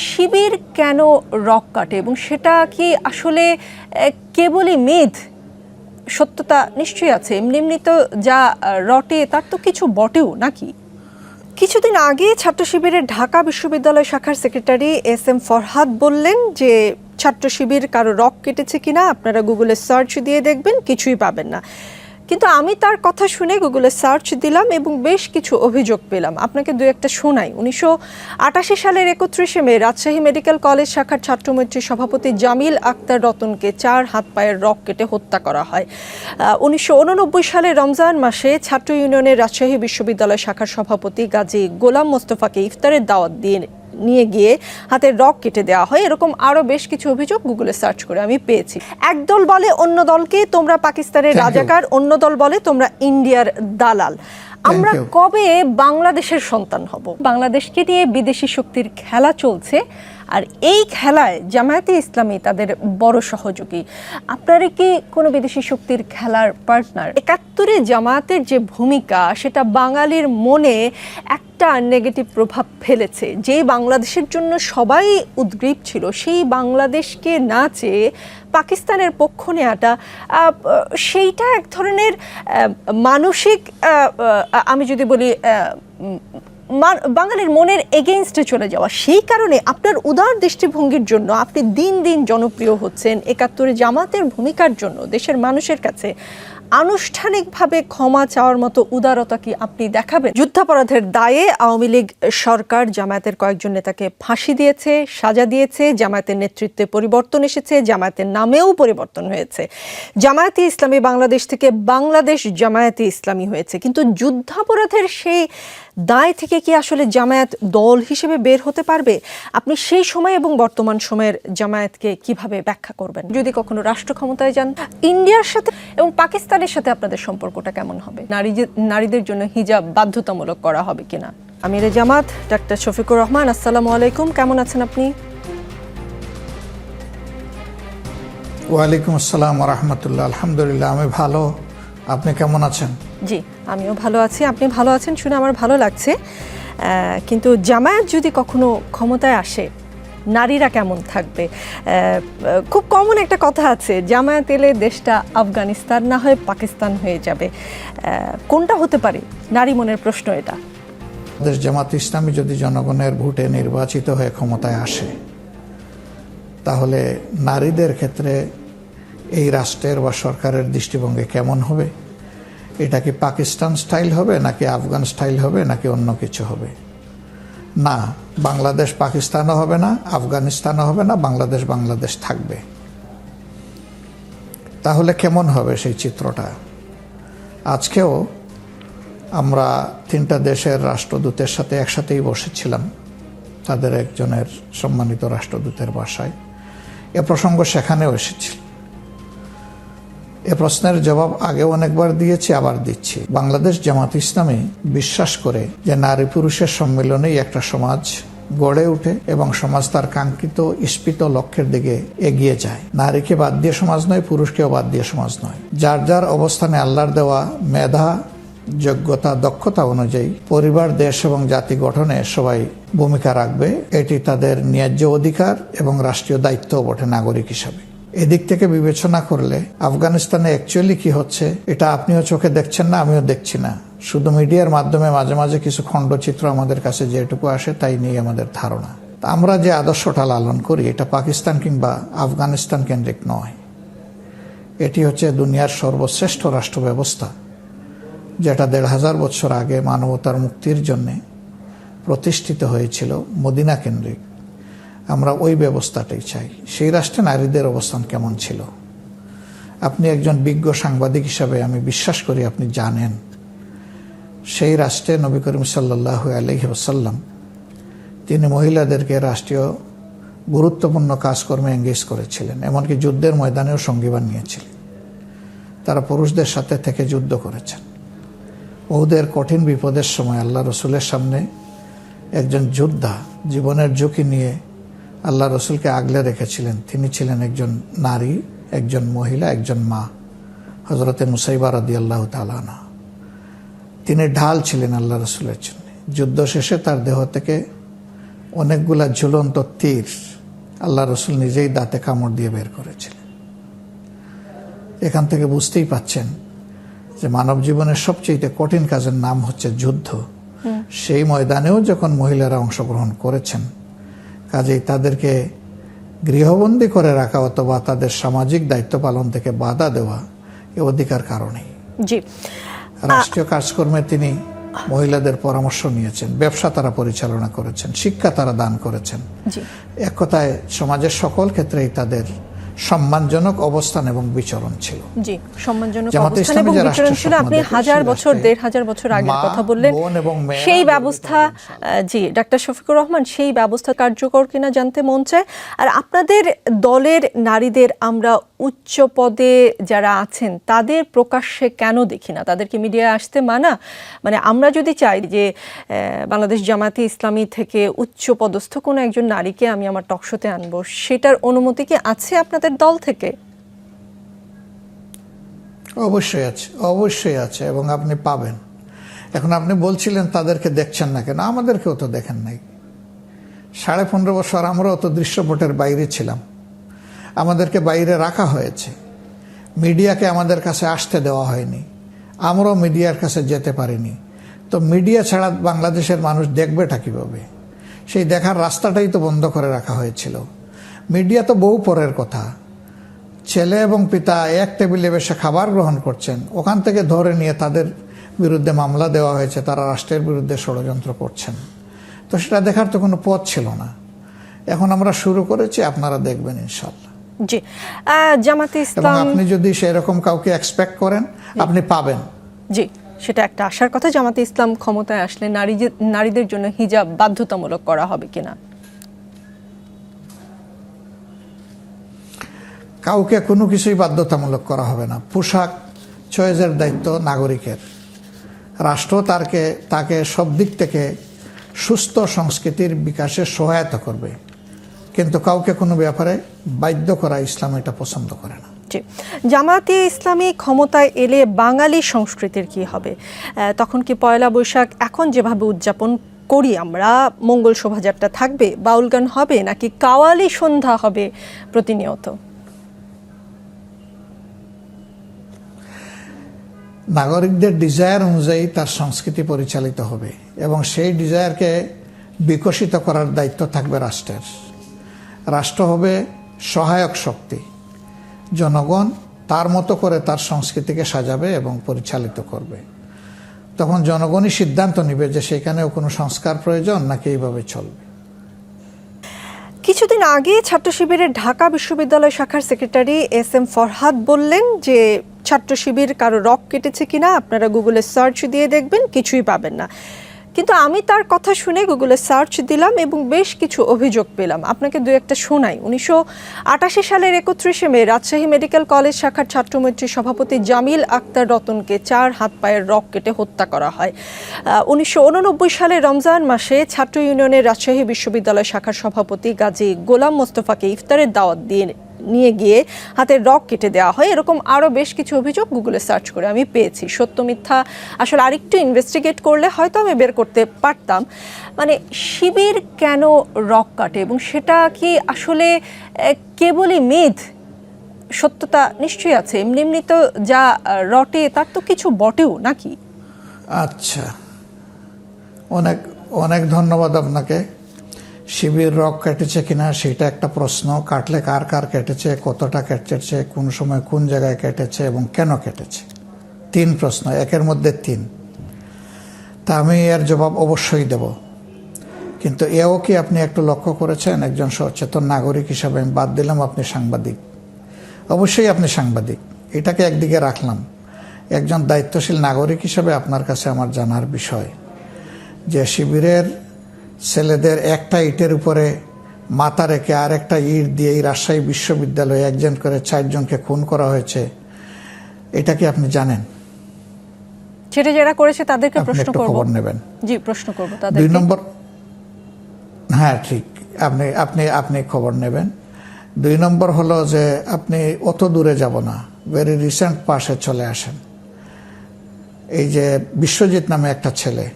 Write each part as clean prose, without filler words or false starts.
শিবির কেন রক কাটে এবং সেটা কি আসলে কেবলই মিথ? সত্যতা নিশ্চয়ই আছে, এমনি এমনি তো যা রটে তার তো কিছু বটেও নাকি? কিছুদিন আগে ছাত্র শিবিরের ঢাকা বিশ্ববিদ্যালয় শাখার সেক্রেটারি SM ফরহাদ বললেন যে ছাত্র শিবির কারো রক কেটেছে কিনা আপনারা গুগলে সার্চ দিয়ে দেখবেন, কিছুই পাবেন না। কিন্তু আমি তার কথা শুনে গুগলে সার্চ দিলাম এবং বেশ কিছু অভিযোগ পেলাম। আপনাকে দু একটা শোনাই। 1988 সালের 31শে মে রাজশাহী মেডিকেল কলেজ শাখার ছাত্রমৈত্রীর সভাপতি জামিল আক্তার রতনকে 4 হাত পায়ের রক কেটে হত্যা করা হয়। 1989 সালের রমজান মাসে ছাত্র ইউনিয়নের রাজশাহী বিশ্ববিদ্যালয় শাখার সভাপতি গাজী গোলাম মোস্তফাকে ইফতারের দাওয়াত নিয়ে গিয়ে হাতের রক কেটে দেওয়া হয়। এরকম আরো বেশ কিছু অভিযোগ গুগলে সার্চ করে আমি পেয়েছি। একদল বলে অন্য দলকে তোমরা পাকিস্তানের রাজাকার, অন্য দল বলে তোমরা ইন্ডিয়ার দালাল। আমরা কবে বাংলাদেশের সন্তান হব? বাংলাদেশকে নিয়ে বিদেশি শক্তির খেলা চলছে, আর এই খেলায় জামায়াতে ইসলামী তাদের বড় সহযোগী। আপনারা কি কোনো বিদেশি শক্তির খেলার পার্টনার? 71-এ জামায়াতের যে ভূমিকা সেটা বাঙালির মনে একটা নেগেটিভ প্রভাব ফেলেছে। যে বাংলাদেশের জন্য সবাই উদ্গ্রীব ছিল, সেই বাংলাদেশকে না চেয়ে পাকিস্তানের পক্ষ নেওয়াটা সেইটা এক ধরনের মানসিক, আমি যদি বলি বাঙালির মনের এগেইনস্টে চলে যাওয়া। সেই কারণে আপনার উদার দৃষ্টিভঙ্গির জন্য আপনি দিন দিন জনপ্রিয় হচ্ছেন। 71-এ জামাতের ভূমিকার জন্য দেশের মানুষের কাছে আনুষ্ঠানিকভাবে ক্ষমা চাওয়ার মতো উদারতা কি আপনি দেখাবেন? যুদ্ধাপরাধের দায়ে আওয়ামী লীগ সরকার জামায়াতের কয়েকজন নেতাকে ফাঁসি দিয়েছে, সাজা দিয়েছে, জামায়াতের নেতৃত্বে পরিবর্তন এসেছে, জামায়াতের নামেও পরিবর্তন হয়েছে। জামায়াতে ইসলামী বাংলাদেশ থেকে বাংলাদেশ জামায়াতে ইসলামী হয়েছে। কিন্তু যুদ্ধাপরাধের সেই দায় থেকে কি আসলে জামায়াত দল হিসেবে বের হতে পারবে? আপনি সেই সময় এবং বর্তমান সময়ের জামায়াতকে কিভাবে ব্যাখ্যা করবেন? যদি কখনো রাষ্ট্র ক্ষমতায় যান, ইন্ডিয়ার সাথে এবং পাকিস্তানের সাথে আপনাদের সম্পর্কটা কেমন হবে? নারীদের জন্য হিজাব বাধ্যতামূলক করা হবে কিনা? আমিরে জামাত ডাক্তার শফিকুর রহমান, আসসালামু আলাইকুম, কেমন আছেন আপনি? ওয়ালাইকুম আসসালাম ওয়া রাহমাতুল্লাহ। আলহামদুলিল্লাহ, আমি ভালো। আপনি কেমন আছেন? জি, আমিও ভালো আছি। আপনি ভালো আছেন শুনে আমার ভালো লাগছে। কিন্তু জামায়াত যদি কখনো ক্ষমতায় আসে, নারীরা কেমন থাকবে? খুব কমন একটা কথা আছে, জামায়াত এলে দেশটা আফগানিস্তান না হয়ে পাকিস্তান হয়ে যাবে। কোনটা হতে পারে? নারী মনের প্রশ্ন এটা। দেশ জামাত ইসলামী যদি জনগণের ভোটে নির্বাচিত হয়ে ক্ষমতায় আসে, তাহলে নারীদের ক্ষেত্রে এই রাষ্ট্রের বা সরকারের দৃষ্টিভঙ্গি কেমন হবে? এটা কি পাকিস্তান স্টাইল হবে, নাকি আফগান স্টাইল হবে, নাকি অন্য কিছু হবে? না, বাংলাদেশ পাকিস্তানও হবে না, আফগানিস্তানও হবে না, বাংলাদেশ বাংলাদেশ থাকবে। তাহলে কেমন হবে সেই চিত্রটা? আজকেও আমরা 3টা দেশের রাষ্ট্রদূতের সাথে একসাথেই বসেছিলাম, তাদের একজনের সম্মানিত রাষ্ট্রদূতের বাসায়। এ প্রসঙ্গ সেখানেও এসেছিল। এ প্রশ্নের জবাব আগেও অনেকবার দিয়েছি, আবার দিচ্ছি। বাংলাদেশ জামাত ইসলামী বিশ্বাস করে যে নারী পুরুষের সম্মেলনেই একটা সমাজ গড়ে ওঠে এবং সমাজ তার কাঙ্ক্ষিত ইস্পিত লক্ষ্যের দিকে এগিয়ে যায়। নারীকে বাদ দিয়ে সমাজ নয়, পুরুষকেও বাদ দিয়ে সমাজ নয়। যার যার অবস্থানে আল্লাহর দেওয়া মেধা, যোগ্যতা, দক্ষতা অনুযায়ী পরিবার, দেশ এবং জাতি গঠনে সবাই ভূমিকা রাখবে। এটি তাদের ন্যায্য অধিকার এবং রাষ্ট্রীয় দায়িত্বও বটে নাগরিক হিসাবে। এদিক থেকে বিবেচনা করলে আফগানিস্তানে অ্যাকচুয়ালি কি হচ্ছে এটা আপনিও চোখে দেখছেন না, আমিও দেখছি না। শুধু মিডিয়ার মাধ্যমে মাঝে মাঝে কিছু খণ্ডচিত্র আমাদের কাছে যেটুকু আসে তাই নিয়ে আমাদের ধারণা। আমরা যে আদর্শটা লালন করি এটা পাকিস্তান কিংবা আফগানিস্তান কেন্দ্রিক নয়। এটি হচ্ছে দুনিয়ার সর্বশ্রেষ্ঠ রাষ্ট্র ব্যবস্থা, যেটা 1500 বছর আগে মানবতার মুক্তির জন্য প্রতিষ্ঠিত হয়েছিল, মদিনা কেন্দ্রিক। আমরা ওই ব্যবস্থাটাই চাই। সেই রাষ্ট্রে নারীদের অবস্থান কেমন ছিল? আপনি একজন বিজ্ঞ সাংবাদিক হিসাবে আমি বিশ্বাস করি আপনি জানেন, সেই রাষ্ট্রে নবী করিম সাল্লাল্লাহু আলাইহি ওয়াসাল্লাম তিনি মহিলাদেরকে রাষ্ট্রীয় গুরুত্বপূর্ণ কাজকর্মে এঙ্গেজ করেছিলেন, এমনকি যুদ্ধের ময়দানেও সঙ্গী বানিয়েছিলেন। তারা পুরুষদের সাথে থেকে যুদ্ধ করেছেন। ওদের কঠিন বিপদের সময় আল্লাহ রসুলের সামনে একজন যোদ্ধা জীবনের ঝুঁকি নিয়ে আল্লাহ রসুলকে আগলে রেখেছিলেন। তিনি ছিলেন একজন নারী, একজন মহিলা, একজন মা, হযরতে মুসাইবা রাদিয়াল্লাহু তাআলা আনহা। তিনি ঢাল ছিলেন আল্লাহ রসুলের জন্য। যুদ্ধ শেষে তার দেহ থেকে অনেকগুলা ঝুলন্ত তীর আল্লাহ রসুল নিজেই দাঁতে কামড় দিয়ে বের করেছিলেন। এখান থেকে বুঝতেই পাচ্ছেন যে মানব জীবনের সবচেয়ে কঠিন কাজের নাম হচ্ছে যুদ্ধ। সেই ময়দানেও যখন মহিলারা অংশগ্রহণ করেছেন, কাজেই তাদেরকে গৃহবন্দী করে রাখা অথবা তাদের সামাজিক দায়িত্ব পালন থেকে বাধা দেওয়া এ অধিকার কারণেই। জি, রাষ্ট্রীয় কাজকর্মে তিনি মহিলাদের পরামর্শ নিয়েছেন, ব্যবসা তারা পরিচালনা করেছেন, শিক্ষা তারা দান করেছেন। এক কথায় সমাজের সকল ক্ষেত্রেই তাদের সম্মানজনক অবস্থান এবং বিচরণ ছিল। জি, সম্মানজনক অবস্থান এবং বিচরণ ছিল। আপনি 1000 বছর আগের কথা বললেন, সেই ব্যবস্থা, জি ডাক্তার শফিকুর রহমান, সেই ব্যবস্থা কার্যকর কিনা জানতে মন চায়। আর আপনাদের দলের নারীদের আমরা উচ্চ পদে যারা আছেন তাদের প্রকাশ্যে কেন দেখি না? তাদেরকে মিডিয়ায় আসতে মানা? মানে আমরা যদি চাই যে বাংলাদেশ জামায়াতে ইসলামী থেকে উচ্চ পদস্থ কোনো একজন নারীকে আমি আমার টকশোতে আনবো, সেটার অনুমতি কি আছে আপনাদের দল থেকে? অবশ্যই আছে, অবশ্যই আছে, এবং আপনি পাবেন। এখন আপনি বলছিলেন তাদেরকে দেখছেন না কেন, আমাদেরকেও তো দেখেন নাই। 15.5 বছর আমরাও তো দৃশ্যপটের বাইরে ছিলাম, আমাদেরকে বাইরে রাখা হয়েছে, মিডিয়াকে আমাদের কাছে আসতে দেওয়া হয়নি, আমরাও মিডিয়ার কাছে যেতে পারিনি। তো মিডিয়া ছাড়া বাংলাদেশের মানুষ দেখবেটা কীভাবে? সেই দেখার রাস্তাটাই তো বন্ধ করে রাখা হয়েছিল। মিডিয়া তো বহু পরের কথা। ছেলে এবং পিতা এক টেবিলে বসে খাবার গ্রহণ করছেন, ওখান থেকে ধরে নিয়ে তাদের বিরুদ্ধে মামলা দেওয়া হয়েছে, তারা রাষ্ট্রের বিরুদ্ধে ষড়যন্ত্র করছেন। তো সেটা দেখার তো কোনো পথ ছিল না। এখন আমরা শুরু করেছি, আপনারা দেখবেন ইনশাআল্লাহ। জি, জামাতে ইসলাম, আপনি যদি সেরকম কাউকে এক্সপেক্ট করেন আপনি পাবেন। জি, সেটা একটা আশার কথা। জামাতে ইসলাম ক্ষমতায় আসলে নারীদের জন্য হিজাব বাধ্যতামূলক করা হবে কিনা? কাউকে কোনো কিছুই বাধ্যতামূলক করা হবে না। পোশাক চয়েসের দায়িত্ব নাগরিকের। রাষ্ট্র তাকে সব দিক থেকে সুস্থ সংস্কৃতির বিকাশে সহায়তা করবে, কিন্তু কাউকে কোনো ব্যাপারে বাধ্য করা ইসলাম এটা পছন্দ করে না। জামায়াতে ইসলামী ক্ষমতায় এলে বাঙালি সংস্কৃতির কি হবে? তখন কি পয়লা বৈশাখ এখন যেভাবে উদযাপন করি আমরা, মঙ্গল শোভাযাত্রা থাকবে, বাউল গান হবে, নাকি কাওয়ালি সন্ধ্যা হবে প্রতিনিয়ত? নাগরিকদের ডিজায়ার অনুযায়ী তার সংস্কৃতি পরিচালিত হবে এবং সেই ডিজায়ারকে বিকশিত করার দায়িত্ব থাকবে রাষ্ট্রের। রাষ্ট্র হবে সহায়ক শক্তি, জনগণ তার মতো করে তার সংস্কৃতিকে সাজাবে এবং পরিচালিত করবে। তখন জনগণই সিদ্ধান্ত নেবে যে সেখানেও কোনো সংস্কার প্রয়োজন নাকি এইভাবে চলবে। কিছুদিন আগে ছাত্র শিবিরের ঢাকা বিশ্ববিদ্যালয় শাখার সেক্রেটারি SM ফরহাদ বললেন যে ছাত্র শিবির কারো রক কেটেছে কিনা আপনারা গুগলে সার্চ দিয়ে দেখবেন, কিছুই পাবেন না। কিন্তু আমি তার কথা শুনে গুগলে সার্চ দিলাম এবং বেশ কিছু অভিযোগ পেলাম। আপনাকে দু একটা শোনাই। 1988 সালের 31শে মে রাজশাহী মেডিকেল কলেজ শাখার ছাত্রমৈত্রী সভাপতি জামিল আক্তার রতনকে 4 হাত পায়ের রক কেটে হত্যা করা হয়। 1989 সালে রমজান মাসে ছাত্র ইউনিয়নের রাজশাহী বিশ্ববিদ্যালয় শাখার সভাপতি গাজী গোলাম মোস্তফাকে ইফতারের দাওয়াত নিয়ে গিয়ে হাতের রক কেটে দেওয়া হয়। এরকম আরও বেশ কিছু অভিযোগ গুগলে সার্চ করে আমি পেয়েছি। সত্য মিথ্যা আসলে আরেকটু ইনভেস্টিগেট করলে হয়তো আমি বের করতে পারতাম। মানে শিবির কেন রক কাটে এবং সেটা কি আসলে কেবলই মিথ? সত্যতা নিশ্চয়ই আছে। এমনি তো যা রটে তার তো কিছু বটেও নাকি? আচ্ছা, অনেক অনেক ধন্যবাদ আপনাকে। শিবির রক কেটেছে কিনা সেটা একটা প্রশ্ন। কাটলে কার কার কেটেছে, কতটা কেটেছে, কোন সময় কোন জায়গায় কেটেছে এবং কেন কেটেছে, 3 প্রশ্ন, একের মধ্যে 3। তা আমি এর জবাব অবশ্যই দেব। কিন্তু এও কি আপনি একটু লক্ষ্য করেছেন, একজন সচেতন নাগরিক হিসাবে আমি বাদ দিলাম আপনি সাংবাদিক, অবশ্যই আপনি সাংবাদিক, এটাকে একদিকে রাখলাম। একজন দায়িত্বশীল নাগরিক হিসাবে আপনার কাছে আমার জানার বিষয় যে শিবিরের ছেলেদের একটা ইটের উপরে মাথা রেখে আর একটা ইট দিয়ে এই রাজশাহী বিশ্ববিদ্যালয়ে একজন করে 4 জনকে খুন করা হয়েছে, এটা কি আপনি জানেন? সেটা যারা করেছে তাদেরকে প্রশ্ন করব। খবর নেবেন। জি, প্রশ্ন করব তাদেরকে। 2 নম্বর, হ্যাঁ ঠিক, আপনি খবর নেবেন। 2 নম্বর হলো যে আপনি অত দূরে যাব না, ভেরি রিসেন্ট পাশে চলে আসেন। এই যে বিশ্বজিৎ নামে একটা ছেলে,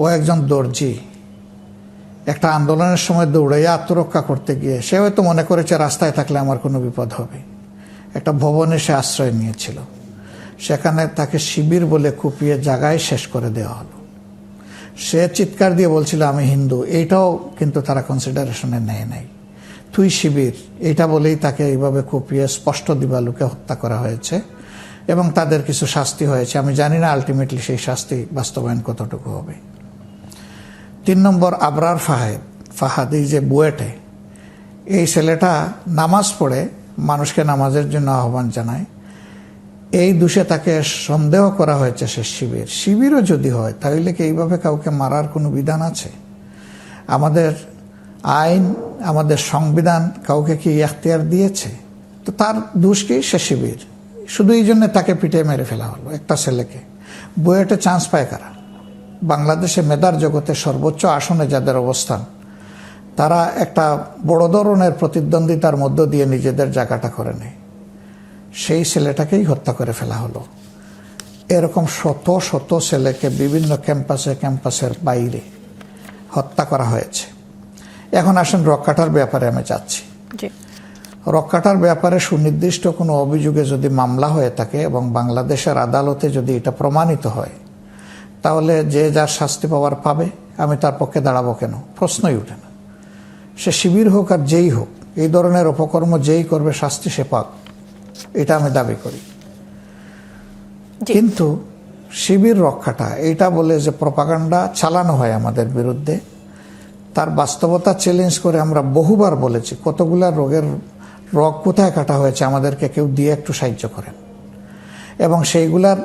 ও একজন দর্জি, একটা আন্দোলনের সময় দৌড়াইয়া আত্মরক্ষা করতে গিয়ে সে হয়তো মনে করেছে রাস্তায় থাকলে আমার কোনো বিপদ হবে, একটা ভবনে সে আশ্রয় নিয়েছিল, সেখানে তাকে শিবির বলে কুপিয়ে জায়গায় শেষ করে দেওয়া হলো। সে চিৎকার দিয়ে বলছিল আমি হিন্দু, এইটাও কিন্তু তারা কনসিডারেশনে নেয় নাই। তুই শিবির এইটা বলেই তাকে এইভাবে কুপিয়ে স্পষ্ট দিবালুকে হত্যা করা হয়েছে এবং তাদের কিছু শাস্তি হয়েছে। আমি জানি না আলটিমেটলি সেই শাস্তি বাস্তবায়ন কতটুকু হবে। 3 নম্বর আবরার ফাহাদ, এই যে বুয়েটে, এই ছেলেটা নামাজ পড়ে মানুষকে নামাজের জন্য আহ্বান জানায়। এই দোষে তাকে সন্দেহ করা হয়েছে সে শিবিরও যদি হয় তাহলে কি এইভাবে কাউকে মারার কোনো বিধান আছে? আমাদের আইন, আমাদের সংবিধান কাউকে কি এখতিয়ার দিয়েছে? তো তার দোষ কি? সে শিবির। শুধু এই জন্য তাকে পিটে মেরে ফেলা হলো একটা ছেলেকে। বুয়েটে চান্স পায় কারা? বাংলাদেশে মেধার জগতে সর্বোচ্চ আসনে যাদের অবস্থান, তারা একটা বড় ধরনের প্রতিদ্বন্দ্বিতার মধ্য দিয়ে নিজেদের জায়গাটা করে নেয়। সেই ছেলেটাকেই হত্যা করে ফেলা হলো। এরকম শত শত ছেলেকে বিভিন্ন ক্যাম্পাসের বাইরে হত্যা করা হয়েছে। এখন আসেন রক্ষাটার ব্যাপারে আমি যাচ্ছি। রক্ষাটার ব্যাপারে সুনির্দিষ্ট কোনো অভিযোগে যদি মামলা হয়ে থাকে এবং বাংলাদেশের আদালতে যদি এটা প্রমাণিত হয়, তাহলে যে যার শাস্তি পাওয়ার পাবে। আমি তার পক্ষে দাঁড়াবো কেন? প্রশ্নই উঠে না। সে শিবির হোক আর যেই হোক, এই ধরনের অপকর্ম যেই করবে শাস্তি সে পাক, এটা আমি দাবি করি। কিন্তু শিবির রক্ষাটা এইটা বলে যে প্রপাগান্ডা চালানো হয় আমাদের বিরুদ্ধে, তার বাস্তবতা চ্যালেঞ্জ করে আমরা বহুবার বলেছি কতগুলা রোগ কোথায় কাটা হয়েছে, আমাদেরকে কেউ দিয়ে একটু সাহায্য করেন। এবং সেইগুলার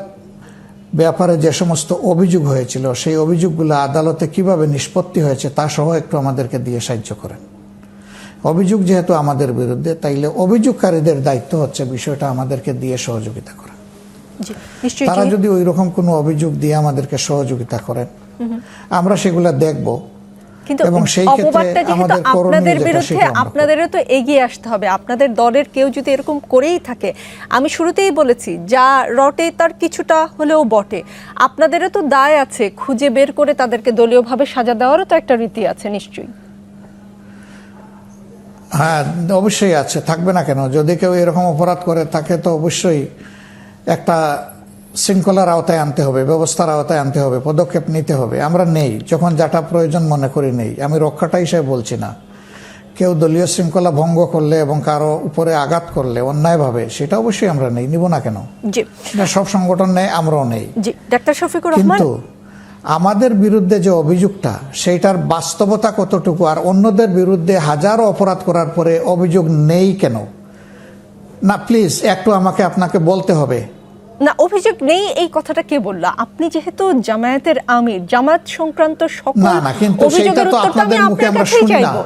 ব্যাপারে যে সমস্ত অভিযোগ হয়েছিল সেই অভিযোগগুলো আদালতে কিভাবে নিষ্পত্তি হয়েছে তা সহ একটু আমাদেরকে দিয়ে সাহায্য করেন। অভিযোগ যেহেতু আমাদের বিরুদ্ধে, তাইলে অভিযোগকারীদের দায়িত্ব হচ্ছে বিষয়টা আমাদেরকে দিয়ে সহযোগিতা করা। তারা যদি ওই রকম কোনো অভিযোগ দিয়ে আমাদেরকে সহযোগিতা করেন, আমরা সেগুলা দেখব। কিন্তু অপবাদটা যেহেতু আপনাদের বিরুদ্ধে, আপনাদেরও তো এগিয়ে আসতে হবে। আপনাদের দলের কেউ যদি এরকম করেই থাকে, আমি শুরুতেই বলেছি যা রটে তার কিছুটা হলেও বটে। আপনাদেরও তো দায় আছে খুঁজে বের করে তাদেরকে দলীয়ভাবে সাজা দেওয়ারও তো একটা রীতি আছে নিশ্চয়ই। হ্যাঁ, অবশ্যই আছে, থাকবে না কেন? যদি কেউ এরকম অপরাধ করে তাকে তো অবশ্যই একটা শৃঙ্খলার আওতায় আনতে হবে, ব্যবস্থার আওতায় আনতে হবে, পদক্ষেপ নিতে হবে। আমরা নেই, যখন যেটা প্রয়োজন মনে করি নেই। আমি রক্ষাটা হিসেবে বলছি না। কেউ দলীয় শৃঙ্খলা ভঙ্গ করলে এবং কারো উপরে আঘাত করলে অন্যায়ভাবে, সেটা অবশ্যই আমরা নেই, নিব না কেন? সব সংগঠন নেই, আমরাও নেই। ডাক্তার শফিকুর রহমান, কিন্তু আমাদের বিরুদ্ধে যে অভিযোগটা, সেইটার বাস্তবতা কতটুকু, আর অন্যদের বিরুদ্ধে হাজারো অপরাধ করার পরে অভিযোগ নেই কেন? না, প্লিজ একটু আমাকে আপনাকে বলতে হবে। না, অভিযোগ নেই এই কথাটা কে বলল? আপনি যেহেতু জামায়াতের আমির, জামায়াত সংক্রান্ত সকল অভিযোগের উত্তরটা আমি আপনার কাছেই চাইবো,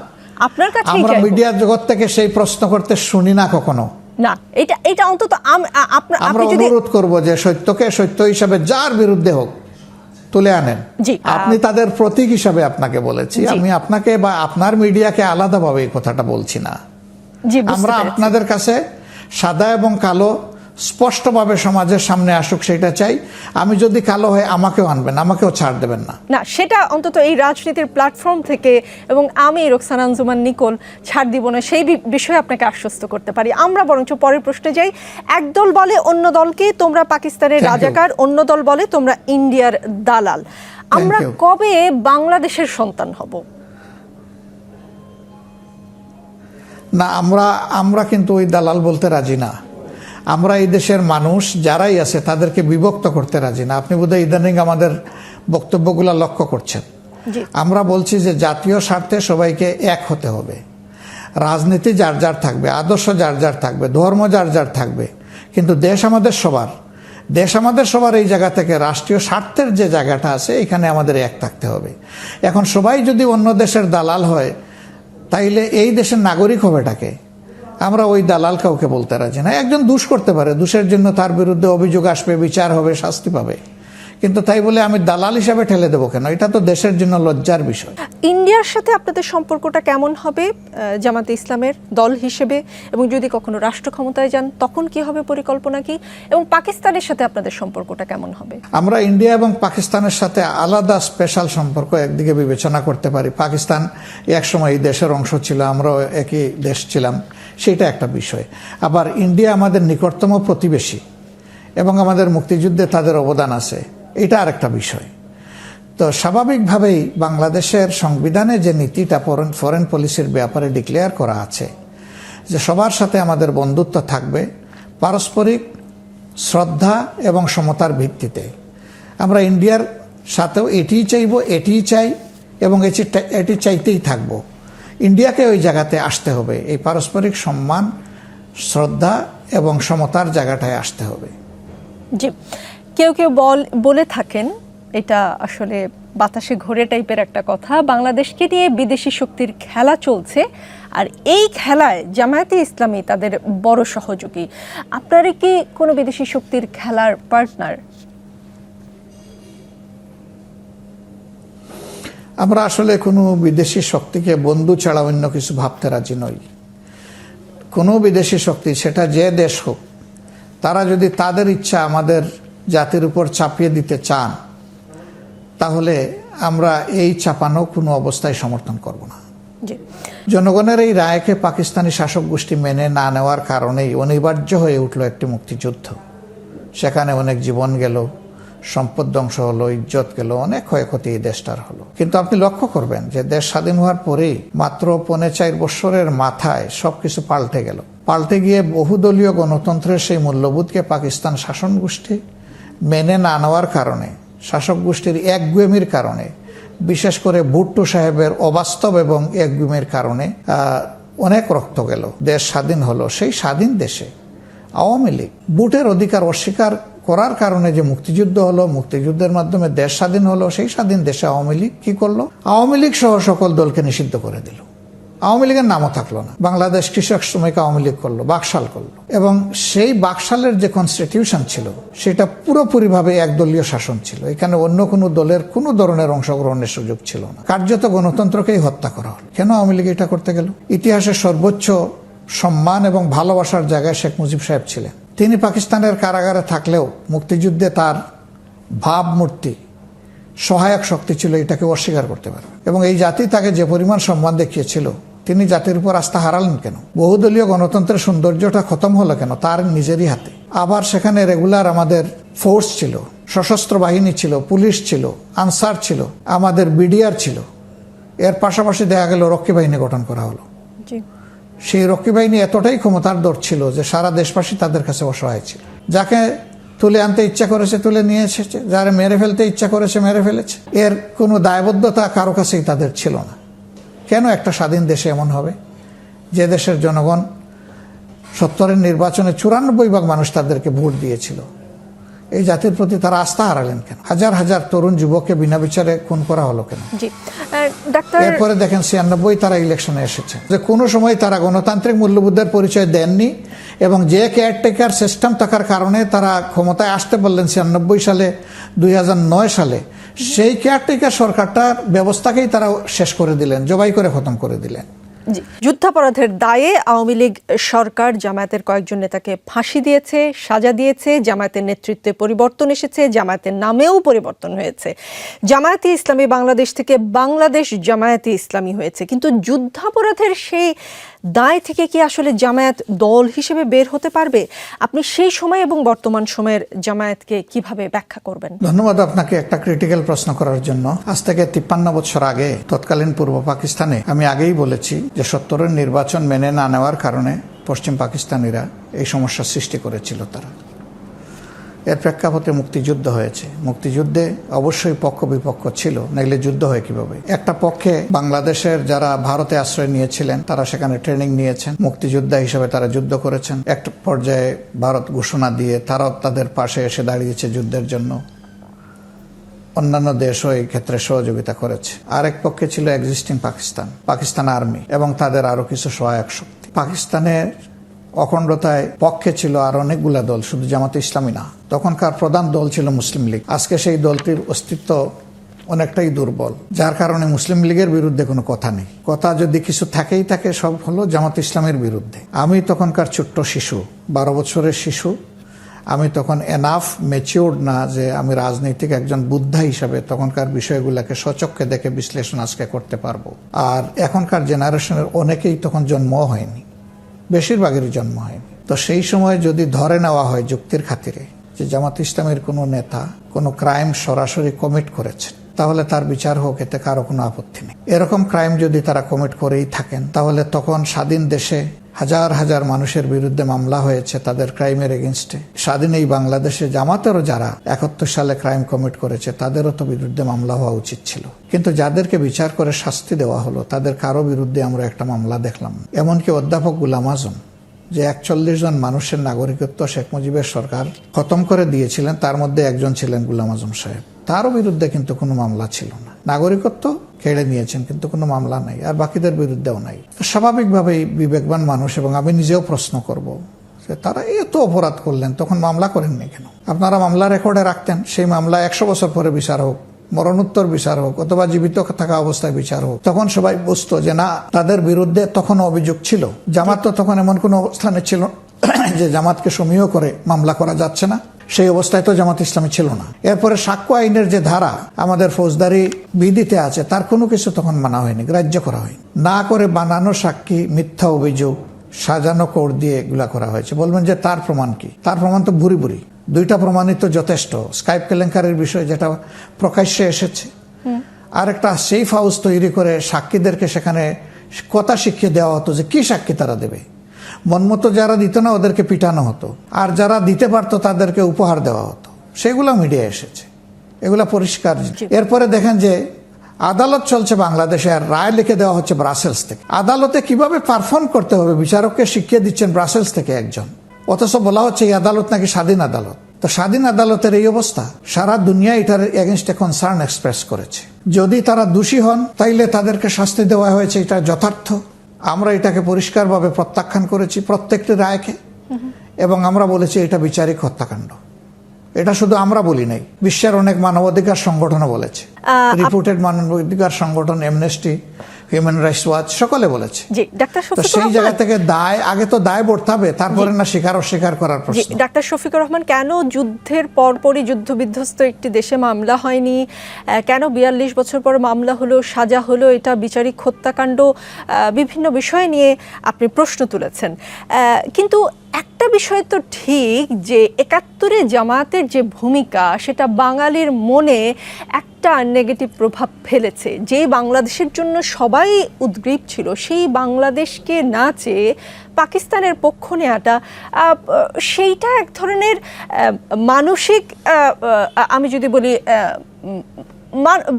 আপনার কাছেই চাইবো। আমরা মিডিয়া জগৎ থেকে সেই প্রশ্ন করতে শুনি না কখনো। না, এটা অন্তত আমরা অনুরোধ করব যে সত্যকে সত্য হিসাবে যার বিরুদ্ধে হোক তুলে আনেন। আপনি তাদের প্রতীক হিসাবে আপনাকে বলেছি, আমি আপনাকে বা আপনার মিডিয়াকে আলাদাভাবে এই কথাটা বলছি না। আমরা আপনাদের কাছে সাদা এবং কালো স্পষ্টভাবে সমাজের সামনে আসুক সেটা চাই। আমি যদি কালো হয় আমাকেও আনবেন, আমাকেও ছাড় দেবেন না। না, সেটা অন্তত এই রাজনীতির প্ল্যাটফর্ম থেকে এবং আমি রোকসানা আঞ্জুমান নিকোল ছাড় দিব না, সেই বিষয়ে আপনাকে আশ্বস্ত করতে পারি। আমরা বরঞ্চ পরের প্রশ্নে যাই। একদল বলে অন্য দলকে তোমরা পাকিস্তানের রাজাকার, অন্য দল বলে তোমরা ইন্ডিয়ার দালাল। আমরা কবে বাংলাদেশের সন্তান হব? না, আমরা কিন্তু ওই দালাল বলতে রাজি না। আমরা এই দেশের মানুষ যারাই আছে তাদেরকে বিভক্ত করতে রাজি না। আপনি বোধহয় ইদানিং আমাদের বক্তব্যগুলো লক্ষ্য করছেন। আমরা বলছি যে জাতীয় স্বার্থে সবাইকে এক হতে হবে। রাজনীতি যার যার থাকবে, আদর্শ যার যার থাকবে, ধর্ম যার যার থাকবে, কিন্তু দেশ আমাদের সবার। দেশ আমাদের সবার এই জায়গা থেকে রাষ্ট্রীয় স্বার্থের যে জায়গাটা আছে এখানে আমাদের এক থাকতে হবে। এখন সবাই যদি অন্য দেশের দালাল হয়, তাইলে এই দেশের নাগরিক হবেটাকে? আমরা ওই দালাল কাউকে বলতে রাজি না। একজন দোষ করতে পারে, দোষের জন্য তার বিরুদ্ধে অভিযোগ আসবে, বিচার হবে, শাস্তি পাবে, কিন্তু তাই বলে আমি দালাল হিসাবে ঠেলে দেবো কেন? এটা তো দেশের জন্য লজ্জার বিষয়। ইন্ডিয়ার সাথে আপনাদের সম্পর্কটা কেমন হবে জামাতে ইসলামের দল হিসেবে, এবং যদি কখনো রাষ্ট্র ক্ষমতায় যান তখন কি হবে, পরিকল্পনা কি? এবং পাকিস্তানের সাথে আপনাদের সম্পর্কটা কেমন হবে? আমরা ইন্ডিয়া এবং পাকিস্তানের সাথে আলাদা স্পেশাল সম্পর্ক একদিকে বিবেচনা করতে পারি। পাকিস্তান একসময় এই দেশের অংশ ছিল, আমরাও একই দেশ ছিলাম, সেটা একটা বিষয়। আবার ইন্ডিয়া আমাদের নিকটতম প্রতিবেশী এবং আমাদের মুক্তিযুদ্ধে তাদের অবদান আছে, এটা আরেকটা বিষয়। তো স্বাভাবিকভাবেই বাংলাদেশের সংবিধানে যে নীতিটা ফরেন পলিসির ব্যাপারে ডিক্লেয়ার করা আছে যে সবার সাথে আমাদের বন্ধুত্ব থাকবে পারস্পরিক শ্রদ্ধা এবং সমতার ভিত্তিতে, আমরা ইন্ডিয়ার সাথেও এটিই চাইব, এটিই চাই এবং এটি চাইতেই থাকব। ইন্ডিয়াকে ওই জায়গাতে আসতে হবে, এই পারস্পরিক সম্মান, শ্রদ্ধা এবং সমতার জায়গাটায় আসতে হবে। জি, কেউ কেউ বলে থাকেন, এটা আসলে বাতাসে ঘোরে টাইপের একটা কথা, বাংলাদেশকে নিয়ে বিদেশি শক্তির খেলা চলছে, আর এই খেলায় জামায়াতে ইসলামী তাদের বড় সহযোগী। আপনারা কি কোনো বিদেশি শক্তির খেলার পার্টনার? আমরা আসলে কোনো বিদেশি শক্তিকে বন্ধু ছাড়া অন্য কিছু ভাবতে রাজি নই। কোনো বিদেশি শক্তি, সেটা যে দেশ হোক, তারা যদি তাদের ইচ্ছা আমাদের জাতির উপর চাপিয়ে দিতে চান, তাহলে আমরা এই চাপানো কোনো অবস্থায় সমর্থন করব না। জনগণের এই রায়কে পাকিস্তানি শাসক গোষ্ঠী মেনে না নেওয়ার কারণেই অনিবার্য হয়ে উঠল একটি মুক্তিযুদ্ধ। সেখানে অনেক জীবন গেল, সম্পদ ধ্বংস হলো, ইজ্জত গেল, অনেক ক্ষয়ক্ষতি এই দেশটার হলো। কিন্তু আপনি লক্ষ্য করবেন যে দেশ স্বাধীন হওয়ার পরেই মাত্র 4.5 বছরের মাথায় সবকিছু পাল্টে গেল। পাল্টে গিয়ে বহুদলীয় গণতন্ত্রের সেই মূল্যবোধকে পাকিস্তান শাসন গোষ্ঠী মেনে না নেওয়ার কারণে, শাসক গোষ্ঠীর একগুয়েমির কারণে, বিশেষ করে ভুট্টো সাহেবের অবাস্তব এবং একগুয়েমির কারণে অনেক রক্ত গেল। দেশ স্বাধীন হলো। সেই স্বাধীন দেশে আওয়ামী লীগ ভোটের অধিকার অস্বীকার করার কারণে যে মুক্তিযুদ্ধ হলো, মুক্তিযুদ্ধের মাধ্যমে দেশ স্বাধীন হলো, সেই স্বাধীন দেশে আওয়ামী লীগ কি করলো? আওয়ামী লীগ সহ সকল দলকে নিষিদ্ধ করে দিল। আওয়ামী লীগের নামও থাকলো না। বাংলাদেশ কৃষক শ্রমিক আওয়ামী লীগ করলো, বাকশাল করলো, এবং সেই বাকশালের যে কনস্টিটিউশন ছিল সেটা পুরোপুরিভাবে একদলীয় শাসন ছিল। এখানে অন্য কোনো দলের কোনো ধরনের অংশগ্রহণের সুযোগ ছিল না। কার্যত গণতন্ত্রকেই হত্যা করা হলো। কেন আওয়ামী লীগ এটা করতে গেল? ইতিহাসের সর্বোচ্চ সম্মান এবং ভালোবাসার জায়গায় শেখ মুজিব সাহেব ছিলেন। তিনি পাকিস্তানের কারাগারে থাকলেও মুক্তিযুদ্ধে তার ভাবমূর্তি সহায়ক শক্তি ছিল, এটাকে অস্বীকার করতে পারবে। এবং এই জাতি তাকে যে পরিমাণ সম্মান দেখিয়েছিল, তিনি জাতির উপর আস্থা হারালেন কেন? বহুদলীয় গণতন্ত্রের সৌন্দর্যটা খতম হলো কেন? তার নিজেরই হাতে। আবার সেখানে রেগুলার আমাদের ফোর্স ছিল, সশস্ত্র বাহিনী ছিল, পুলিশ ছিল, আনসার ছিল, আমাদের বিডিআর ছিল। এর পাশাপাশি দেখা গেল রক্ষী বাহিনী গঠন করা হলো। সেই রক্ষী বাহিনী এতটাই ক্ষমতার দর ছিল যে সারা দেশবাসী তাদের কাছে অসহায় ছিল। যাকে তুলে আনতে ইচ্ছা করেছে তুলে নিয়ে এসেছে, যারা মেরে ফেলতে ইচ্ছা করেছে মেরে ফেলেছে। এর কোনো দায়বদ্ধতা কারো কাছেই তাদের ছিল না। কেন একটা স্বাধীন দেশে এমন হবে, যে দেশের জনগণ 70-এর নির্বাচনে 94% মানুষ তাদেরকে ভোট দিয়েছিল? এই জাতির প্রতি তারা আস্থা হারালেন কেন? হাজার হাজার তরুণ যুবককে বিনা বিচারে খুন করা হলো কেন? এরপরে দেখেন 96 তারা ইলেকশনে এসেছে। যে কোনো সময় তারা গণতান্ত্রিক মূল্যবোধের পরিচয় দেননি, এবং যে কেয়ারটেকার সিস্টেম থাকার কারণে তারা ক্ষমতায় আসতে পারলেন 96 সালে, 2009 সালে, সেই কেয়ারটেকার সরকারটার ব্যবস্থাকেই তারা শেষ করে দিলেন, জবাই করে খতম করে দিলেন। যুদ্ধাপরাধের দায়ে আওয়ামী লীগ সরকার জামায়াতের কয়েকজন নেতাকে ফাঁসি দিয়েছে, সাজা দিয়েছে, জামায়াতের নেতৃত্বে পরিবর্তন এসেছে, জামায়াতের নামেও পরিবর্তন হয়েছে। জামায়াতে ইসলামী বাংলাদেশ থেকে বাংলাদেশ জামায়াতে ইসলামী হয়েছে। কিন্তু যুদ্ধাপরাধের সেই দায় থেকে কি আসলে জামায়াত দল হিসেবে বের হতে পারবে? আপনি সেই সময় এবং বর্তমান সময়ের জামায়াতকে কিভাবে ব্যাখ্যা করবেন? ধন্যবাদ আপনাকে একটা ক্রিটিক্যাল প্রশ্ন করার জন্য। আজ থেকে 53 বছর আগে তৎকালীন পূর্ব পাকিস্তানে আমি আগেই বলেছি যে 70-এর নির্বাচন মেনে না নেওয়ার কারণে পশ্চিম পাকিস্তানিরা এই সমস্যার সৃষ্টি করেছিল। তারা এর প্রেক্ষাপটে মুক্তিযুদ্ধ হয়েছে। মুক্তিযুদ্ধে অবশ্যই পক্ষ বিপক্ষ ছিল, নাইলে যুদ্ধ হয় কিভাবে? একটা পক্ষে বাংলাদেশের যারা ভারতে আশ্রয় নিয়েছিলেন, তারা সেখানে ট্রেনিং নিয়েছেন, মুক্তিযোদ্ধা হিসেবে তারা যুদ্ধ করেছেন। একটা পর্যায়ে ভারত ঘোষণা দিয়ে তারাও তাদের পাশে এসে দাঁড়িয়েছে যুদ্ধের জন্য। অন্যান্য দেশও এই ক্ষেত্রে সহযোগিতা করেছে। আরেক পক্ষে ছিল এক্সিস্টিং পাকিস্তান আর্মি এবং তাদের আরো কিছু সহায়ক শক্তি। পাকিস্তানের অখণ্ডতায় পক্ষে ছিল আর অনেকগুলা দল, শুধু জামাতে ইসলামী না। তখনকার প্রধান দল ছিল মুসলিম লীগ। আজকে সেই দলটির অস্তিত্ব অনেকটাই দুর্বল, যার কারণে মুসলিম লীগের বিরুদ্ধে কোনো কথা নেই। কথা যদি কিছু থাকেই থাকে সব হলো জামাত ইসলামের বিরুদ্ধে। আমি তখনকার ছোট্ট শিশু, 12 বছরের শিশু। আমি তখন এনাফ ম্যাচিউরড না যে আমি রাজনৈতিক একজন বুদ্ধা হিসাবে তখনকার বিষয়গুলোকে সচক্ষে দেখে বিশ্লেষণ আজকে করতে পারবো। আর এখনকার জেনারেশনের অনেকেই তখন জন্ম হয়নি, বেশিরভাগেরই জন্ম হয়নি। তো সেই সময় যদি ধরে নেওয়া হয় যুক্তির খাতিরে যে জামাত ইসলামের কোনো নেতা কোনো ক্রাইম সরাসরি কমিট করেছেন, তাহলে তার বিচার হোক, এতে কারো কোনো আপত্তি নেই। এরকম ক্রাইম যদি তারা কমিট করেই থাকেন, তাহলে তখন স্বাধীন দেশে হাজার হাজার মানুষের বিরুদ্ধে মামলা হয়েছে তাদের ক্রাইমের এগেনস্টে। স্বাধীন এই বাংলাদেশে জামাতেরও যারা 71 সালে ক্রাইম কমিট করেছে তাদেরও তো বিরুদ্ধে মামলা হওয়া উচিত ছিল। কিন্তু যাদেরকে বিচার করে শাস্তি দেওয়া হলো তাদের কারো বিরুদ্ধে আমরা একটা মামলা দেখলাম। এমনকি অধ্যাপক গোলাম আজম, যে 41 জন মানুষের নাগরিকত্ব শেখ মুজিবের সরকার খতম করে দিয়েছিলেন, তার মধ্যে একজন ছিলেন গোলাম আজম সাহেব, তারও বিরুদ্ধে কিন্তু কোনো মামলা ছিল না। নাগরিকত্ব কেড়ে নিয়েছেন কিন্তু কোনো মামলা নাই, আর বাকিদের বিরুদ্ধেও নাই। স্বাভাবিকভাবেই বিবেকবান মানুষ, এবং আমি নিজেও প্রশ্ন করব যে তারা এত অপরাধ করলেন তখন মামলা করেননি কেন? আপনারা মামলা রেকর্ডে রাখতেন, সেই মামলা 100 বছর পরে বিচার হোক, মরণোত্তর বিচার হোক, অথবা জীবিত থাকা অবস্থায় বিচার হোক, তখন সবাই বুঝতো যে না, তাদের বিরুদ্ধে তখন অভিযোগ ছিল। জামাত তো তখন এমন কোনো অবস্থানে ছিল যে জামাতকে সমীহ করে মামলা করা যাচ্ছে না, সেই অবস্থায় তো জামাত ইসলামী ছিল না। এরপরে সাক্ষ্য আইনের যে ধারা আমাদের ফৌজদারি বিধিতে আছে, তার কোনো কিছু তখন মানা হয়নি, গ্রাহ্য করা হয়নি। না করে বানানো সাক্ষী, মিথ্যা অভিযোগ, সাজানো কোর্ট দিয়ে এগুলা করা হয়েছে। বলবেন যে তার প্রমাণ কি? তার প্রমাণ তো ভুরি ভুরি, 2টা প্রমাণিত যথেষ্ট। স্কাইপ কেলেঙ্কারির বিষয় যেটা প্রকাশ্যে এসেছে, আর একটা সেফ হাউস তৈরি করে সাক্ষীদেরকে সেখানে কথা শিখিয়ে দেওয়া হতো যে কি সাক্ষী তারা দেবে। মনমতো যারা দিত না ওদেরকে পিটানো হতো, আর যারা দিতে পারতো তাদেরকে উপহার দেওয়া হতো। সেগুলো মিডিয়া এসেছে, এগুলা পরিষ্কার। এরপরে দেখেন যে আদালত চলছে বাংলাদেশে, আর রায় লিখে দেওয়া হচ্ছে ব্রাসেলস থেকে। আদালতে কিভাবে পারফর্ম করতে হবে বিচারককে শিখিয়ে দিচ্ছেন ব্রাসেলস থেকে একজন, অথচ বলা হচ্ছে এই আদালত নাকি স্বাধীন আদালত। তো স্বাধীন আদালতের এই অবস্থা, সারা দুনিয়া এটার এগেনস্টে কনসার্ন এক্সপ্রেস করেছে। যদি তারা দোষী হন তাইলে তাদেরকে শাস্তি দেওয়া হয়েছে, এটা যথার্থ। আমরা এটাকে পরিষ্কারভাবে প্রত্যাখ্যান করেছি প্রত্যেকটি রায়কে, এবং আমরা বলেছি এটা বিচারিক হত্যাকাণ্ড। এটা শুধু আমরা বলি নাই, বিশ্বের অনেক মানবাধিকার সংগঠনও বলেছে, রিপোর্টেড মানবাধিকার সংগঠন, অ্যামনেস্টি, হিউম্যান রাইটস ওয়াচ, সকলে বলেছে। তো সেই জায়গা থেকে দায়, আগে তো দায় বর্তে হবে, তারপরে না স্বীকার অস্বীকার করার প্রশ্ন। ডাক্তার শফিকুর রহমান, কেন যুদ্ধের পরপরই যুদ্ধ বিধ্বস্ত একটি দেশে মামলা হয়নি? কেন 42 বছর পর মামলা হলো, সাজা হলো? এটা বিচারিক হত্যাকাণ্ড। বিভিন্ন বিষয় নিয়ে আপনি প্রশ্ন তুলেছেন, কিন্তু একটা বিষয় তো ঠিক যে 71-এ জামায়াতের যে ভূমিকা, সেটা বাঙালির মনে একটা নেগেটিভ প্রভাব ফেলেছে। যে বাংলাদেশের জন্য সবাই উদ্গ্রীব ছিল, সেই বাংলাদেশকে না চেয়ে পাকিস্তানের পক্ষ নেওয়াটা, সেইটা এক ধরনের মানসিক, আমি যদি বলি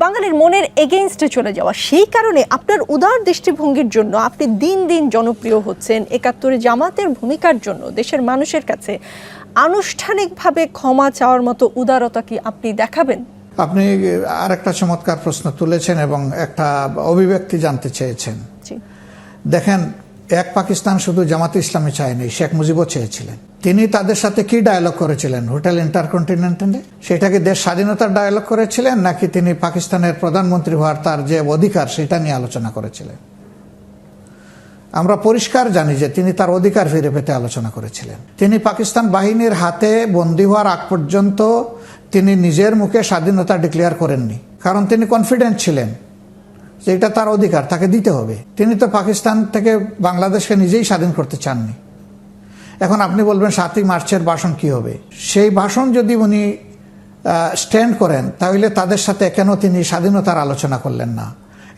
বাঙালির মনের এগেইনস্টে চলে যাওয়া। সেই কারণে আপনার উদার দৃষ্টিভঙ্গির জন্য আপনি দিন দিন জনপ্রিয় হচ্ছেন। 71-এ জামাতের ভূমিকার জন্য দেশের মানুষের কাছে আনুষ্ঠানিকভাবে ক্ষমা চাওয়ার মতো উদারতা কি আপনি দেখাবেন? আপনি আর একটা চমৎকার প্রশ্ন তুলেছেন এবং একটা অভিব্যক্তি জানতে চেয়েছেন। দেখেন, এক পাকিস্তান শুধু জামাতে ইসলামী চায়নি, শেখ মুজিবও চেয়েছিলেন। তিনি তাদের সাথে কি ডায়ালগ করেছিলেন হোটেল ইন্টারকন্টিনেন্টালে? সেটাকে দেশ স্বাধীনতার ডায়ালগ করেছিলেন, নাকি তিনি পাকিস্তানের প্রধানমন্ত্রী হওয়ার তার যে অধিকার সেটা নিয়ে আলোচনা করেছিলেন? আমরা পরিষ্কার জানি যে তিনি তার অধিকার ফিরে পেতে আলোচনা করেছিলেন। তিনি পাকিস্তান বাহিনীর হাতে বন্দী হওয়ার আগ পর্যন্ত তিনি নিজের মুখে স্বাধীনতা ডিক্লেয়ার করেননি, কারণ তিনি কনফিডেন্ট ছিলেন যে এটা তার অধিকার, তাকে দিতে হবে। তিনি তো পাকিস্তান থেকে বাংলাদেশকে নিজেই স্বাধীন করতে চাননি। এখন আপনি বলবেন 7ই মার্চের ভাষণ কি হবে? সেই ভাষণ যদি উনি স্ট্যান্ড করেন, তাহলে তাদের সাথে কেন তিনি স্বাধীনতার আলোচনা করলেন না,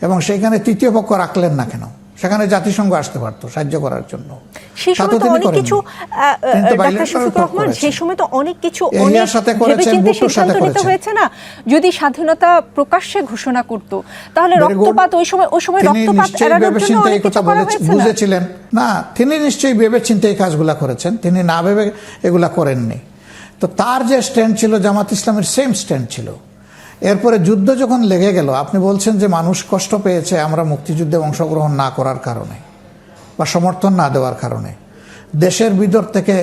এবং সেইখানে তৃতীয় পক্ষ রাখলেন না কেন? সেখানে জাতিসংঘ আসতে পারতো সাহায্য করার জন্য। সেই সময় তো অনেক কিছু, ডাক্তার শফিকুর রহমান, সেই সময় তো অনেক কিছু সিদ্ধান্ত নিতে হয়েছে না? যদি স্বাধীনতা প্রকাশ্যে ঘোষণা করত, তাহলে রক্তপাত, ওই সময় রক্তপাত এড়ানোর জন্য অনেক কিছু করা হয়েছে না? বুঝেছিলেন না, তিনি নিশ্চয়ই ভেবেচিন্তে এই কাজগুলা করেছেন, তিনি না ভেবে এগুলা করেননি। তো তার যে স্ট্যান্ড ছিল জামাত ইসলামের সেম স্ট্যান্ড ছিল। এরপরে যুদ্ধ যখন লেগে গেল, আপনি বলছেন যে মানুষ কষ্ট পেয়েছে আমরা মুক্তিযুদ্ধে অংশগ্রহণ না করার কারণে বা সমর্থন না দেওয়ার কারণে। দেশের ভিতর থেকে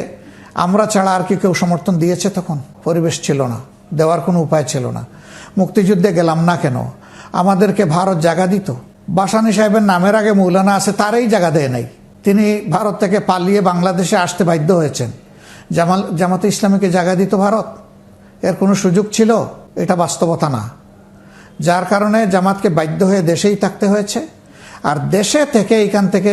আমরা ছাড়া আর কি কেউ সমর্থন দিয়েছে? তখন পরিবেশ ছিল না, দেওয়ার কোনো উপায় ছিল না। মুক্তিযুদ্ধে গেলাম না কেন? আমাদেরকে ভারত জায়গা দিত। বাসানী সাহেবের নামের আগে মৌলানা আছে, তারই জায়গা দেয় নাই। তিনি ভারত থেকে পালিয়ে বাংলাদেশে আসতে বাধ্য হয়েছেন। জামাতে ইসলামীকে জায়গা দিত ভারত? এর কোনো সুযোগ ছিল? এটা বাস্তবতা না। যার কারণে জামাতকে বাধ্য হয়ে দেশেই থাকতে হয়েছে। আর দেশে থেকে এখান থেকে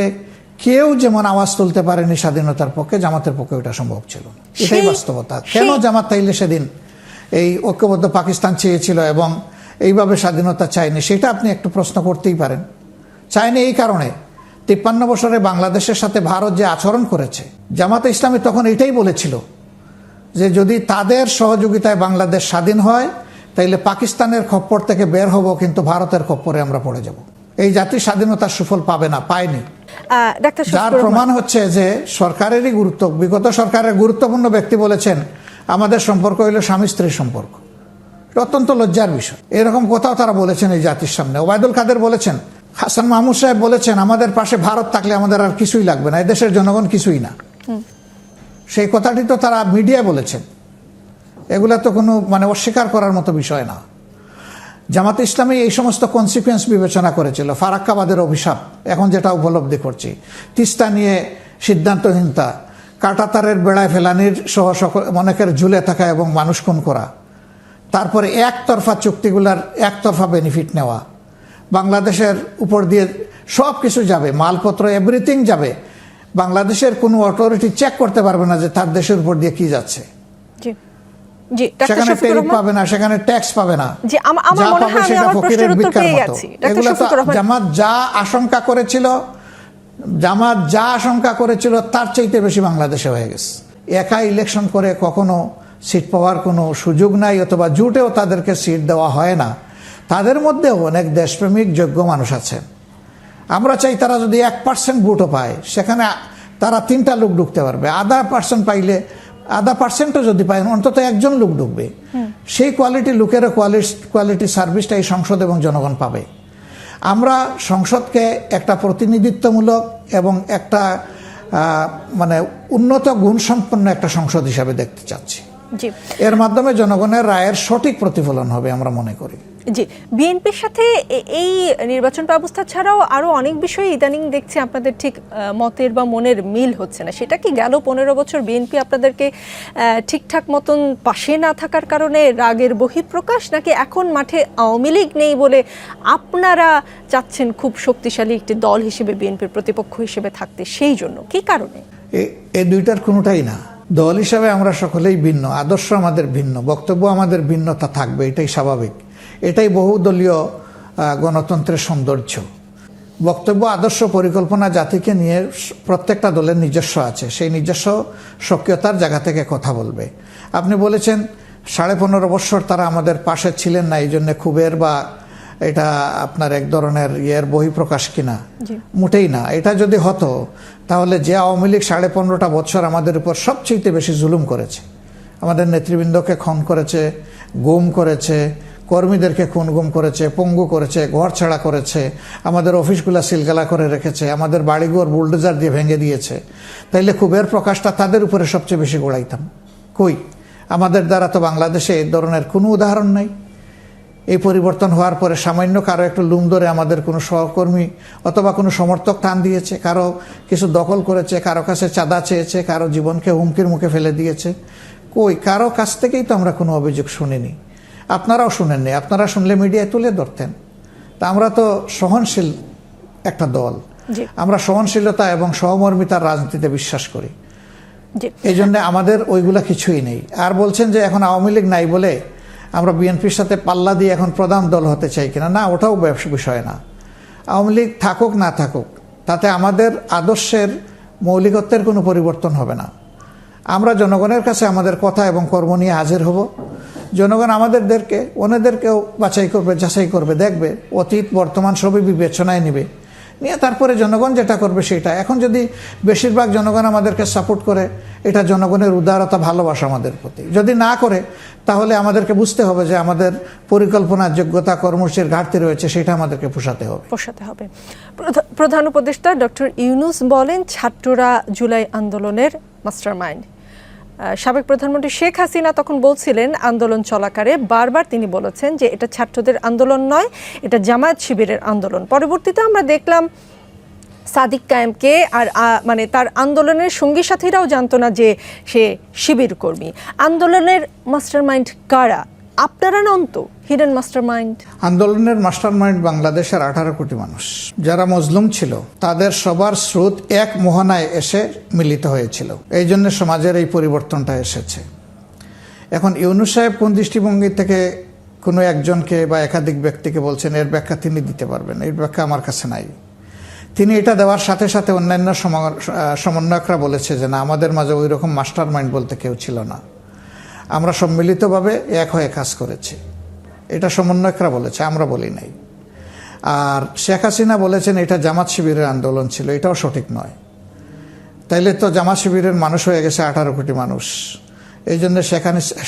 কেউ যেমন আওয়াজ তুলতে পারেনি স্বাধীনতার পক্ষে, জামাতের পক্ষে ওটা সম্ভব ছিল না। এটাই বাস্তবতা। কেন জামাত তাইলে সেদিন এই ঐক্যবদ্ধ পাকিস্তান চেয়েছিল এবং এইভাবে স্বাধীনতা চায়নি, সেটা আপনি একটু প্রশ্ন করতেই পারেন। চায়নি এই কারণে 53 বছরে বাংলাদেশের সাথে ভারত যে আচরণ করেছে, জামাতে ইসলামী তখন এটাই বলেছিল যে যদি তাদের সহযোগিতায় বাংলাদেশ স্বাধীন হয় তাইলে পাকিস্তানের খপ্পর থেকে বের হব, কিন্তু ভারতের খপ্পরে আমরা পড়ে যাব। এই জাতি স্বাধীনতার সুফল পাবে না, পায়নি। যার প্রমাণ হচ্ছে যে সরকারেরই গুরুত্ব, বিগত সরকারের গুরুত্বপূর্ণ ব্যক্তি বলেছেন আমাদের সম্পর্ক হইল স্বামী স্ত্রীর সম্পর্ক। এটা অত্যন্ত লজ্জার বিষয়। এরকম কথাও তারা বলেছেন এই জাতির সামনে। ওবায়দুল কাদের বলেছেন, হাসান মাহমুদ সাহেব বলেছেন আমাদের পাশে ভারত থাকলে আমাদের আর কিছুই লাগবে না, এদেশের জনগণ কিছুই না। সেই কথাটি তো তারা মিডিয়ায় বলেছেন। এগুলা তো কোনো অস্বীকার করার মতো বিষয় না। জামাতে ইসলামী এই সমস্ত কনসিকুয়েন্স বিবেচনা করেছিল। ফারাক্কাবাদের অভিশাপ এখন যেটা উপলব্ধি করছি, তিস্তা নিয়ে সিদ্ধান্তহীনতা, কাঁটাতারের বেড়ায় ফেলানির সহ অনেকের ঝুলে থাকা এবং মানুষ খুন করা, তারপরে একতরফা চুক্তিগুলার একতরফা বেনিফিট নেওয়া, বাংলাদেশের উপর দিয়ে সব কিছু যাবে, মালপত্র এভরিথিং যাবে, বাংলাদেশের কোনো অথরিটি চেক করতে পারবে না যে তার দেশের উপর দিয়ে কি যাচ্ছে। সেখানে টেরিফ পাবে না, সেখানে ট্যাক্স পাবে না, যা পাবে সেটা ফকিরের ভিক্ষার মতো। এগুলো তো জামাত যা আশঙ্কা করেছিল তার চাইতে বেশি বাংলাদেশে হয়ে গেছে। একা ইলেকশন করে কখনো সিট পাওয়ার কোনো সুযোগ নাই, অথবা জোটেও তাদেরকে সিট দেওয়া হয় না। তাদের মধ্যেও অনেক দেশপ্রেমিক যোগ্য মানুষ আছেন। আমরা চাই তারা যদি 1% ভোটও পায়, সেখানে তারা 3টা লোক ঢুকতে পারবে। 0.5% পাইলে 0.5%ও যদি পায়, অন্তত একজন লোক ঢুকবে। সেই কোয়ালিটি লোকের কোয়ালিটি সার্ভিসটা এই সংসদ এবং জনগণ পাবে। আমরা সংসদকে একটা প্রতিনিধিত্বমূলক এবং একটা উন্নত গুণসম্পন্ন একটা সংসদ হিসাবে দেখতে চাচ্ছি। এর মাধ্যমে জনগণের রায়ের সঠিক প্রতিফলন হবে আমরা মনে করি। জি, বিএনপির সাথে এই নির্বাচন ব্যবস্থা ছাড়াও আরো অনেক বিষয় ইদানিং দেখছি আপনাদের ঠিক মতের বা মনের মিল হচ্ছে না। সেটা কি গেল 15 বছর বিএনপি আপনাদেরকে ঠিকঠাক মতন পাশে না থাকার কারণে রাগের বহিঃপ্রকাশ, নাকি এখন মাঠে আওয়ামী লীগ নেই বলে আপনারা চাচ্ছেন খুব শক্তিশালী একটি দল হিসেবে বিএনপির প্রতিপক্ষ হিসেবে থাকতে, সেই জন্য কি কারণে? এই দুইটার কোনোটাই না। দল হিসাবে আমরা সকলেই ভিন্ন, আদর্শ আমাদের ভিন্ন, বক্তব্য আমাদের ভিন্নতা থাকবে, এটাই স্বাভাবিক। এটাই বহুদলীয় গণতন্ত্রের সৌন্দর্য। বক্তব্য, আদর্শ, পরিকল্পনা জাতিকে নিয়ে প্রত্যেকটা দলের নিজস্ব আছে। সেই নিজস্ব সক্রিয়তার জায়গা থেকে কথা বলবে। আপনি বলেছেন 15.5 বছর তারা আমাদের পাশে ছিলেন না, এই জন্য ক্ষোভের বা এটা আপনার এক ধরনের বহিঃপ্রকাশ কিনা? মোটেই না। এটা যদি হতো তাহলে যে আওয়ামী লীগ 15.5 বছর আমাদের উপর সবচেয়ে বেশি জুলুম করেছে, আমাদের নেতৃবৃন্দকে খুন করেছে, গুম করেছে, কর্মীদেরকে খুন গুম করেছে, পঙ্গু করেছে, ঘর ছাড়া করেছে, আমাদের অফিসগুলা সিলগালা করে রেখেছে, আমাদের বাড়িঘর বুলডোজার দিয়ে ভেঙে দিয়েছে, তাইলে ক্ষোভের প্রকাশটা তাদের উপরে সবচেয়ে বেশি গোড়াইতাম। কই, আমাদের দ্বারা তো বাংলাদেশে এই ধরনের কোনো উদাহরণ নাই। এই পরিবর্তন হওয়ার পরে সামান্য কারো একটু লুম ধরে আমাদের কোনো সহকর্মী অথবা কোনো সমর্থক টান দিয়েছে, কারো কিছু দখল করেছে, কারো কাছে চাঁদা চেয়েছে, কারো জীবনকে হুমকির মুখে ফেলে দিয়েছে, কই, কারো কাছ থেকেই তো আমরা কোনো অভিযোগ শুনিনি। আপনারাও শুনেননি। আপনারা শুনলে মিডিয়ায় তুলে ধরতেন। তা আমরা তো সহনশীল একটা দল, আমরা সহনশীলতা এবং সহমর্মিতার রাজনীতিতে বিশ্বাস করি। এই জন্য আমাদের ওইগুলা কিছুই নেই। আর বলছেন যে এখন আওয়ামী লীগ নাই বলে আমরা বিএনপির সাথে পাল্লা দিয়ে এখন প্রধান দল হতে চাই কিনা, না, ওটাও বিষয় না। আওয়ামী লীগ থাকুক না থাকুক, তাতে আমাদের আদর্শের মৌলিকত্বের কোনো পরিবর্তন হবে না। আমরা জনগণের কাছে আমাদের কথা এবং কর্ম নিয়ে হাজির হব। জনগণ ওনাদেরকেও যাচাই করবে, দেখবে, অতীত বর্তমান সবই বিবেচনায় নেবে নিয়ে তারপরে জনগণ যেটা করবে সেটা। এখন যদি বেশিরভাগ জনগণ আমাদেরকে সাপোর্ট করে, এটা জনগণের উদারতা, ভালোবাসা আমাদের প্রতি। যদি না করে, তাহলে আমাদেরকে বুঝতে হবে যে আমাদের পরিকল্পনার যোগ্যতা, কর্মসূচির ঘাটতি রয়েছে, সেটা আমাদেরকে পোষাতে হবে। প্রধান উপদেষ্টা ডক্টর ইউনূস বলেন ছাত্ররা জুলাই আন্দোলনের মাস্টারমাইন্ড। সাবেক প্রধানমন্ত্রী শেখ হাসিনা তখন বলছিলেন আন্দোলন চলাকালে বারবার তিনি বলেছেন যে এটা ছাত্রদের আন্দোলন নয়, এটা জামায়াত শিবিরের আন্দোলন। পরবর্তীতে আমরা দেখলাম সাদিক কায়েমকে আর মানে তার আন্দোলনের সঙ্গী সাথীরাও জানতো না যে সে শিবির কর্মী। আন্দোলনের মাস্টারমাইন্ড কারা? আপনারা নন তো হিডেন মাস্টারমাইন্ড? আন্দোলনের মাস্টারমাইন্ড বাংলাদেশের 18 কোটি মানুষ, যারা মজলুম ছিল, তাদের সবার স্রোত এক মোহনায় এসে মিলিত হয়েছিল। এই জন্য সমাজের এই পরিবর্তনটা এসেছে। এখন ইউনূস সাহেব কোন দৃষ্টিভঙ্গি থেকে কোনো একজনকে বা একাধিক ব্যক্তিকে বলছেন, এর ব্যাখ্যা তিনি দিতে পারবেন, এর ব্যাখ্যা আমার কাছে নাই। তিনি এটা দেওয়ার সাথে সাথে অন্যান্য সমন্বয়করা বলেছে যে না, আমাদের মাঝে ওই রকম মাস্টারমাইন্ড বলতে কেউ ছিল না, আমরা সম্মিলিতভাবে এক হয়ে কাজ করেছি। এটা সমন্বয়করা বলেছে, আমরা বলি নাই। আর শেখ হাসিনা বলেছেন এটা জামাত শিবিরের আন্দোলন ছিল, এটাও সঠিক নয়। তাইলে তো জামাত শিবিরের মানুষ হয়ে গেছে 18 কোটি মানুষ। এই জন্য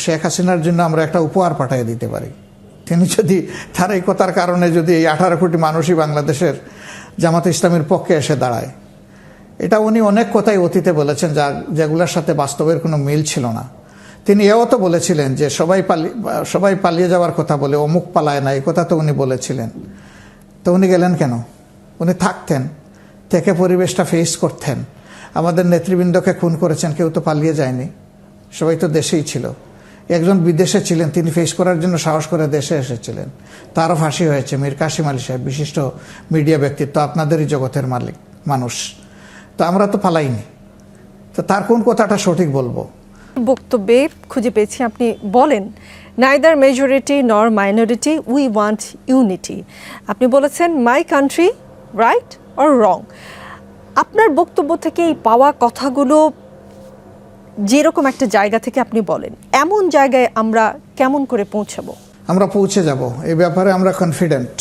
শেখ হাসিনার জন্য আমরা একটা উপহার পাঠিয়ে দিতে পারি। তিনি যদি তার এই কথার কারণে যদি এই 18 কোটি মানুষই বাংলাদেশের জামাত ইসলামের পক্ষে এসে দাঁড়ায়, এটা উনি অনেক কথাই অতীতে বলেছেন যেগুলোর সাথে বাস্তবের কোনো মিল ছিল না। তিনি এও তো বলেছিলেন যে সবাই পালিয়ে যাওয়ার কথা বলে অমুক পালায় না, এই কথা তো উনি বলেছিলেন। তো উনি গেলেন কেন? উনি থাকতেন, থেকে পরিবেশটা ফেস করতেন। আমাদের নেতৃবৃন্দকে খুন করেছেন, কেউ তো পালিয়ে যায়নি, সবাই তো দেশেই ছিল। একজন বিদেশে ছিলেন, তিনি ফেস করার জন্য সাহস করে দেশে এসেছিলেন, তারও ফাঁসি হয়েছে। মীর কাসিম আলী সাহেব, বিশিষ্ট মিডিয়া ব্যক্তিত্ব, আপনাদেরই জগতের মানুষ। তো আমরা তো পালাইনি, তো তার কোন কথাটা সঠিক বলবো? বক্তব্যে খুঁজে পেয়েছি আপনি বলেন নাইদার মেজরিটি নর মাইনরিটি, উই ওয়ান্ট ইউনিটি। আপনি বলেছেন my country right or wrong. আপনার বক্তব্য থেকে এই পাওয়া কথাগুলো যেরকম একটা জায়গা থেকে আপনি বলেন, এমন জায়গায় আমরা কেমন করে পৌঁছাবো? আমরা পৌঁছে যাব, এই ব্যাপারে আমরা কনফিডেন্ট।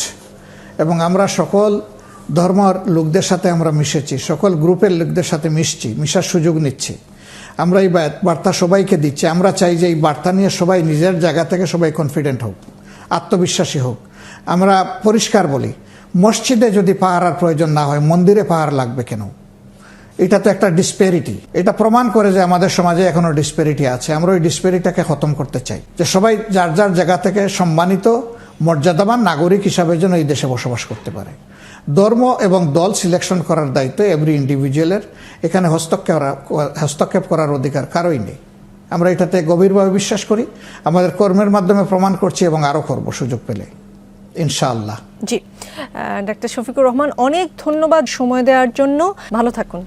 এবং আমরা সকল ধর্মের লোকদের সাথে আমরা মিশেছি, সকল গ্রুপের লোকদের সাথে মিশার সুযোগ নিচ্ছি। আমরা এই বার্তা সবাইকে দিচ্ছি। আমরা চাই যে এই বার্তা নিয়ে সবাই নিজের জায়গা থেকে সবাই কনফিডেন্ট হোক, আত্মবিশ্বাসী হোক। আমরা পরিষ্কার বলি, মসজিদে যদি পাহারার প্রয়োজন না হয়, মন্দিরে পাহারা লাগবে কেন? এটা তো একটা ডিসপ্যারিটি। এটা প্রমাণ করে যে আমাদের সমাজে এখনো ডিসপ্যারিটি আছে। আমরা ওই ডিসপ্যারিটিটাকে খতম করতে চাই, যে সবাই যার যার জায়গা থেকে সম্মানিত মর্যাদাবান নাগরিক হিসাবে যেন এই দেশে বসবাস করতে পারে। ধর্ম এবং দল সিলেকশন করার দায়িত্ব এভরি ইন্ডিভিজুয়ালের। এখানে হস্তক্ষেপ করার অধিকার কারোই নেই। আমরা এটাতে গভীরভাবে বিশ্বাস করি, আমাদের কর্মের মাধ্যমে প্রমাণ করছি এবং আরও করব সুযোগ পেলে ইনশাআল্লাহ। জি, ডাক্তার শফিকুর রহমান, অনেক ধন্যবাদ সময় দেওয়ার জন্য। ভালো থাকুন।